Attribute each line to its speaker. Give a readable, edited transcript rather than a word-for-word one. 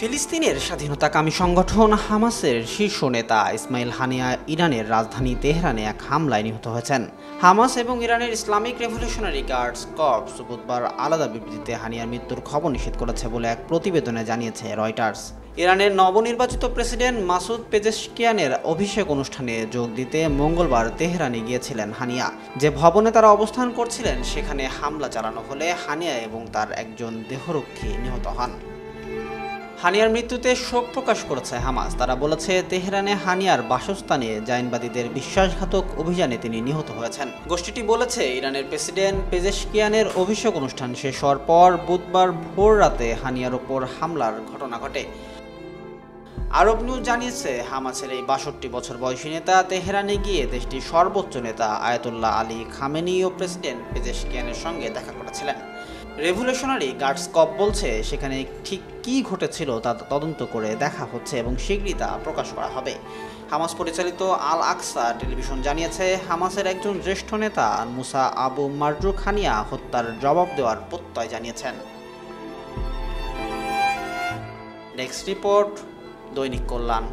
Speaker 1: ফিলিস্তিনের স্বাধীনতাকামী সংগঠন হামাসের শীর্ষ নেতা ইসমাইল হানিয়া ইরানের রাজধানী তেহরানে এক হামলায় নিহত হয়েছেন। হামাস এবং ইরানের ইসলামিক রেভলিউশনারি গার্ডস কর্পস বুধবার আলাদা বিবৃতিতে হানিয়ার মৃত্যুর খবর নিশ্চিত করেছে বলে এক প্রতিবেদনে জানিয়েছে রয়টার্স। ইরানের নবনির্বাচিত প্রেসিডেন্ট মাসুদ পেজেশকিয়ানের অভিষেক অনুষ্ঠানে যোগ দিতে মঙ্গলবার তেহরানে গিয়েছিলেন হানিয়া। যে ভবনে তারা অবস্থান করছিলেন সেখানে হামলা চালানো হলে হানিয়া এবং তার একজন দেহরক্ষী নিহত হন। হানিয়ার মৃত্যুতে শোক প্রকাশ করেছে হামাস। তারা বলেছে, তেহরানে হানিয়ার বাসস্থানে জাইনবাদীদের বিশ্বাসঘাতক অভিযানে তিনি নিহত হয়েছেন। গোষ্ঠীটি বলেছে, ইরানের প্রেসিডেন্ট পেজেশকিয়ানের অভিষেক অনুষ্ঠান শেষ হওয়ার পর বুধবার ভোর রাতে হানিয়ার ওপর হামলার ঘটনা ঘটে। আরব নিউজ জানিয়েছে, হামাসের এই ৬২ বছর বয়সী নেতা তেহরানে গিয়ে দেশটির সর্বোচ্চ নেতা আয়াতুল্লাহ আলী খামেনি ও প্রেসিডেন্ট পেজেশকিয়ানের সঙ্গে দেখা করেছিলেন। রেভলিউশনারি গার্ডস কর্পস বলছে, সেখানে ঠিক কী ঘটেছিল তা তদন্ত করে দেখা হচ্ছে এবং শীঘ্রই তা প্রকাশ করা হবে। হামাস পরিচালিত আল আকসা টেলিভিশন জানিয়েছে, হামাসের একজন জ্যেষ্ঠ নেতা মুসা আবু মারজুক হানিয়া হত্যার জবাব দেওয়ার প্রত্যয় জানিয়েছেন। নেক্সট রিপোর্ট, দৈনিক কল্যাণ।